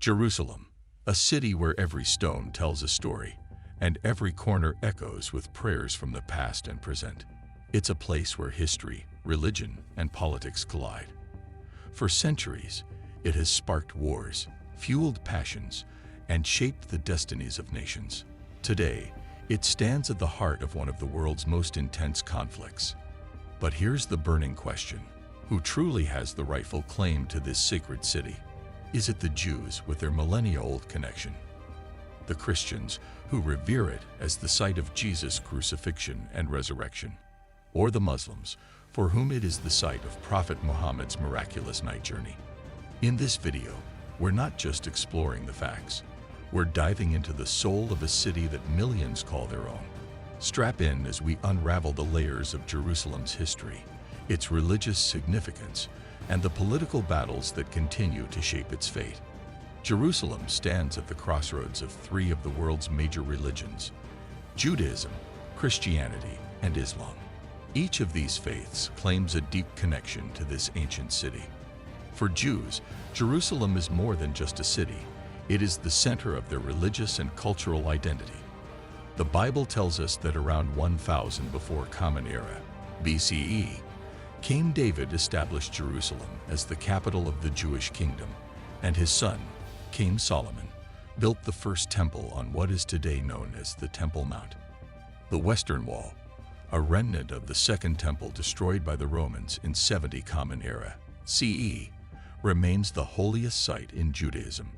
Jerusalem, a city where every stone tells a story, and every corner echoes with prayers from the past and present. It's a place where history, religion, and politics collide. For centuries, it has sparked wars, fueled passions, and shaped the destinies of nations. Today, it stands at the heart of one of the world's most intense conflicts. But here's the burning question: who truly has the rightful claim to this sacred city? Is it the Jews with their millennia-old connection? The Christians who revere it as the site of Jesus' crucifixion and resurrection? Or the Muslims for whom it is the site of Prophet Muhammad's miraculous night journey? In this video, we're not just exploring the facts. We're diving into the soul of a city that millions call their own. Strap in as we unravel the layers of Jerusalem's history, its religious significance, and the political battles that continue to shape its fate. Jerusalem stands at the crossroads of three of the world's major religions: Judaism, Christianity, and Islam. Each of these faiths claims a deep connection to this ancient city. For Jews, Jerusalem is more than just a city. It is the center of their religious and cultural identity. The Bible tells us that around 1000 before Common Era, BCE, King David established Jerusalem as the capital of the Jewish kingdom, and his son, King Solomon, built the first temple on what is today known as the Temple Mount. The Western Wall, a remnant of the Second Temple destroyed by the Romans in 70 Common Era, CE, remains the holiest site in Judaism.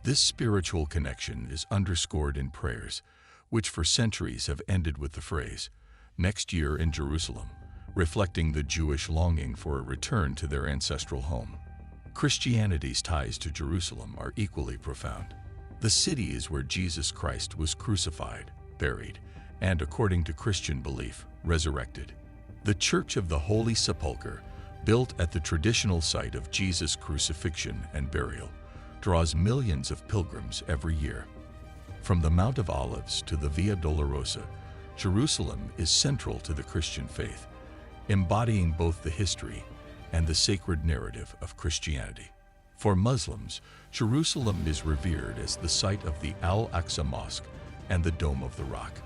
This spiritual connection is underscored in prayers, which for centuries have ended with the phrase, "Next year in Jerusalem," reflecting the Jewish longing for a return to their ancestral home. Christianity's ties to Jerusalem are equally profound. The city is where Jesus Christ was crucified, buried, and, according to Christian belief, resurrected. The Church of the Holy Sepulchre, built at the traditional site of Jesus' crucifixion and burial, draws millions of pilgrims every year. From the Mount of Olives to the Via Dolorosa, Jerusalem is central to the Christian faith, embodying both the history and the sacred narrative of Christianity. For Muslims, Jerusalem is revered as the site of the Al-Aqsa Mosque and the Dome of the Rock.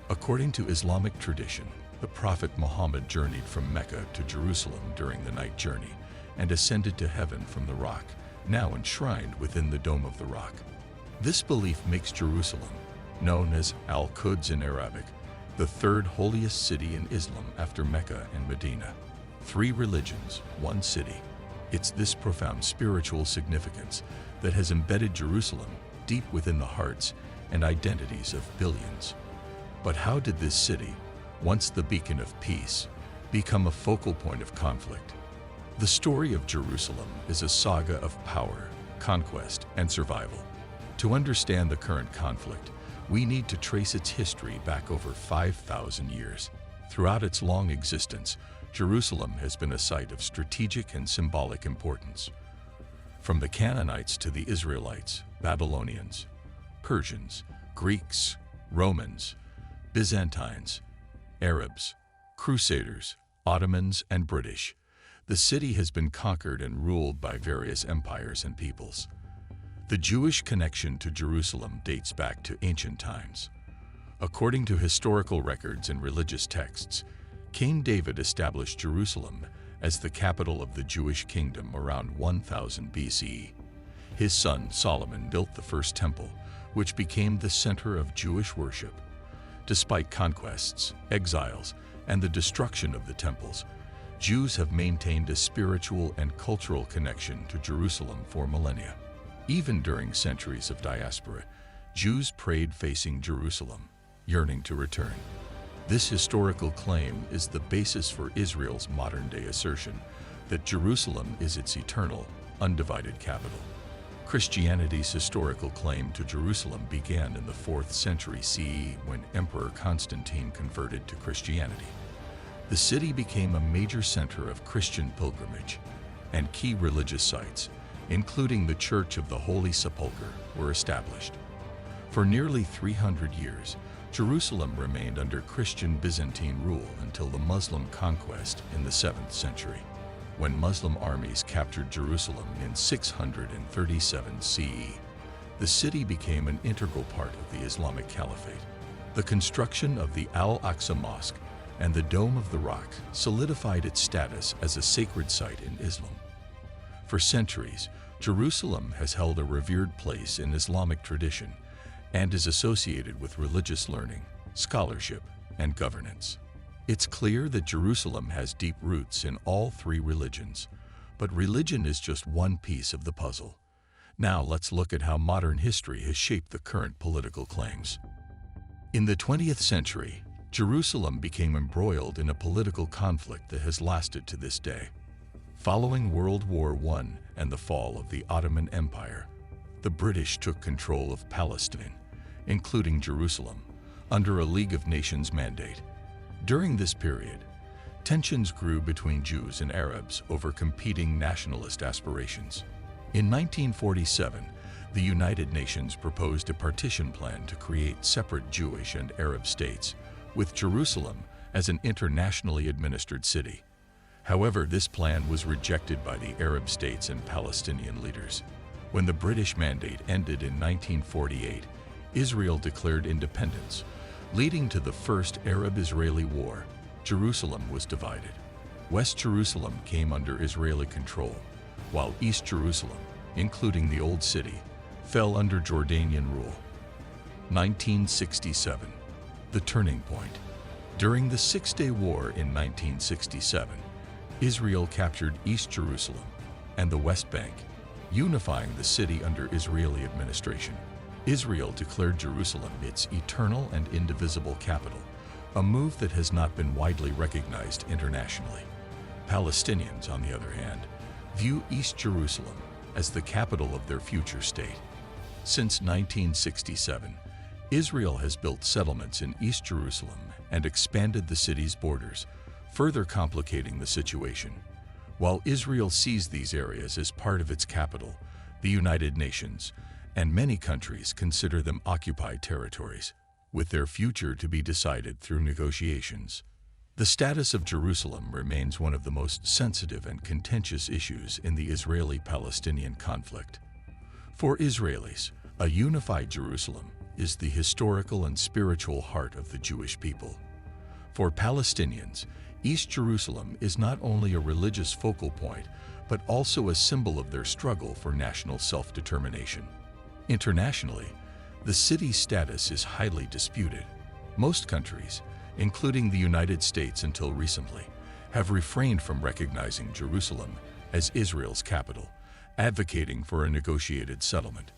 According to Islamic tradition, the Prophet Muhammad journeyed from Mecca to Jerusalem during the night journey and ascended to heaven from the rock, now enshrined within the Dome of the Rock. This belief makes Jerusalem, known as Al-Quds in Arabic, the third holiest city in Islam after Mecca and Medina. Three religions, one city. It's this profound spiritual significance that has embedded Jerusalem deep within the hearts and identities of billions. But how did this city, once the beacon of peace, become a focal point of conflict? The story of Jerusalem is a saga of power, conquest, and survival. To understand the current conflict, we need to trace its history back over 5,000 years. Throughout its long existence, Jerusalem has been a site of strategic and symbolic importance. From the Canaanites to the Israelites, Babylonians, Persians, Greeks, Romans, Byzantines, Arabs, Crusaders, Ottomans, and British, the city has been conquered and ruled by various empires and peoples. The Jewish connection to Jerusalem dates back to ancient times. According to historical records and religious texts, King David established Jerusalem as the capital of the Jewish kingdom around 1000 BCE. His son Solomon built the first temple, which became the center of Jewish worship. Despite conquests, exiles, and the destruction of the temples, Jews have maintained a spiritual and cultural connection to Jerusalem for millennia. Even during centuries of diaspora, Jews prayed facing Jerusalem, yearning to return. This historical claim is the basis for Israel's modern-day assertion that Jerusalem is its eternal, undivided capital. Christianity's historical claim to Jerusalem began in the 4th century CE when Emperor Constantine converted to Christianity. The city became a major center of Christian pilgrimage, and key religious sites, including the Church of the Holy Sepulchre, were established. For nearly 300 years, Jerusalem remained under Christian Byzantine rule until the Muslim conquest in the 7th century, when Muslim armies captured Jerusalem in 637 CE. the city became an integral part of the Islamic Caliphate. The construction of the Al-Aqsa Mosque and the Dome of the Rock solidified its status as a sacred site in Islam. For centuries, Jerusalem has held a revered place in Islamic tradition and is associated with religious learning, scholarship, and governance. It's clear that Jerusalem has deep roots in all three religions, but religion is just one piece of the puzzle. Now let's look at how modern history has shaped the current political claims. In the 20th century, Jerusalem became embroiled in a political conflict that has lasted to this day. Following World War I and the fall of the Ottoman Empire, the British took control of Palestine, including Jerusalem, under a League of Nations mandate. During this period, tensions grew between Jews and Arabs over competing nationalist aspirations. In 1947, the United Nations proposed a partition plan to create separate Jewish and Arab states, with Jerusalem as an internationally administered city. However, this plan was rejected by the Arab states and Palestinian leaders. When the British mandate ended in 1948, Israel declared independence, leading to the First Arab-Israeli War. Jerusalem was divided. West Jerusalem came under Israeli control, while East Jerusalem, including the Old City, fell under Jordanian rule. 1967. The turning point. During the Six-Day War in 1967, Israel captured East Jerusalem and the West Bank, unifying the city under Israeli administration. Israel declared Jerusalem its eternal and indivisible capital, a move that has not been widely recognized internationally. Palestinians, on the other hand, view East Jerusalem as the capital of their future state. Since 1967, Israel has built settlements in East Jerusalem and expanded the city's borders, further complicating the situation. While Israel sees these areas as part of its capital, the United Nations and many countries consider them occupied territories, with their future to be decided through negotiations. The status of Jerusalem remains one of the most sensitive and contentious issues in the Israeli-Palestinian conflict. For Israelis, a unified Jerusalem is the historical and spiritual heart of the Jewish people. For Palestinians, East Jerusalem is not only a religious focal point, but also a symbol of their struggle for national self-determination. Internationally, the city's status is highly disputed. Most countries, including the United States until recently, have refrained from recognizing Jerusalem as Israel's capital, advocating for a negotiated settlement.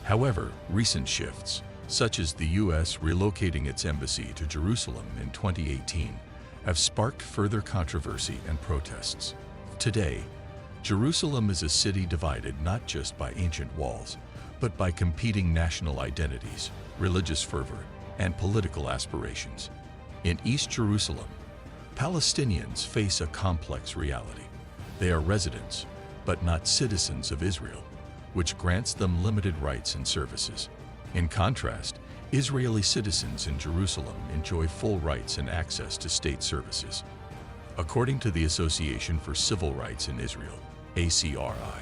However, recent shifts, such as the U.S. relocating its embassy to Jerusalem in 2018, have sparked further controversy and protests. Today, Jerusalem is a city divided not just by ancient walls, but by competing national identities, religious fervor, and political aspirations. In East Jerusalem, Palestinians face a complex reality. They are residents, but not citizens of Israel, which grants them limited rights and services. In contrast, Israeli citizens in Jerusalem enjoy full rights and access to state services. According to the Association for Civil Rights in Israel, ACRI,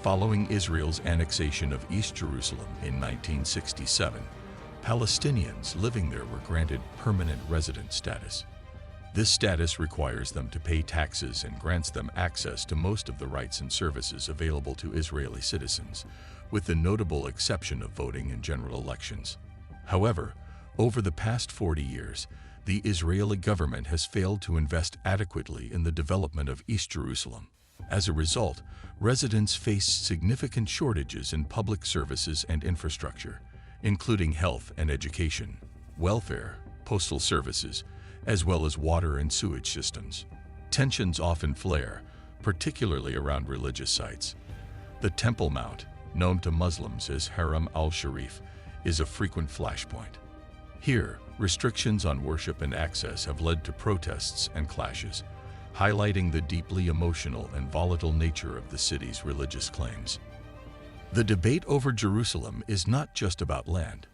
following Israel's annexation of East Jerusalem in 1967, Palestinians living there were granted permanent resident status. This status requires them to pay taxes and grants them access to most of the rights and services available to Israeli citizens, with the notable exception of voting in general elections. However, over the past 40 years, the Israeli government has failed to invest adequately in the development of East Jerusalem. As a result, residents face significant shortages in public services and infrastructure, including health and education, welfare, postal services, as well as water and sewage systems. Tensions often flare, particularly around religious sites. The Temple Mount, known to Muslims as Haram al-Sharif, is a frequent flashpoint. Here, restrictions on worship and access have led to protests and clashes, highlighting the deeply emotional and volatile nature of the city's religious claims. The debate over Jerusalem is not just about land.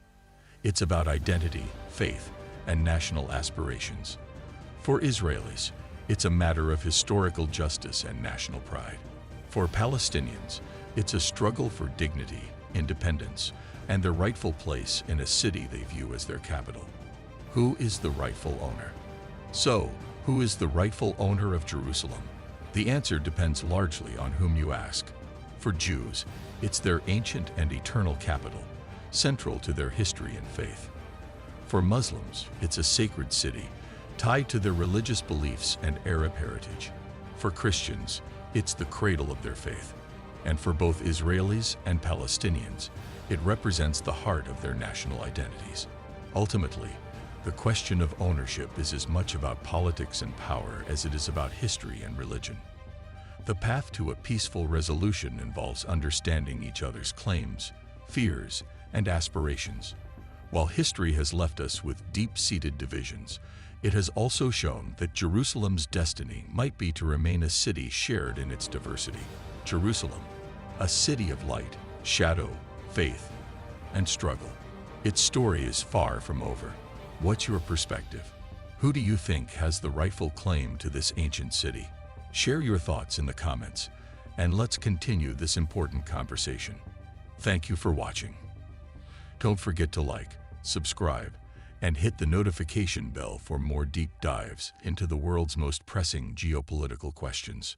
It's about identity, faith, and national aspirations. For Israelis, it's a matter of historical justice and national pride. For Palestinians, it's a struggle for dignity, independence, and their rightful place in a city they view as their capital. Who is the rightful owner? So, who is the rightful owner of Jerusalem? The answer depends largely on whom you ask. For Jews, it's their ancient and eternal capital, central to their history and faith. For Muslims, it's a sacred city, tied to their religious beliefs and Arab heritage. For Christians, it's the cradle of their faith. And for both Israelis and Palestinians, it represents the heart of their national identities. Ultimately, the question of ownership is as much about politics and power as it is about history and religion. The path to a peaceful resolution involves understanding each other's claims, fears, and aspirations. While history has left us with deep-seated divisions, it has also shown that Jerusalem's destiny might be to remain a city shared in its diversity. Jerusalem, a city of light, shadow, faith, and struggle. Its story is far from over. What's your perspective? Who do you think has the rightful claim to this ancient city? Share your thoughts in the comments, and let's continue this important conversation. Thank you for watching. Don't forget to like, subscribe, and hit the notification bell for more deep dives into the world's most pressing geopolitical questions.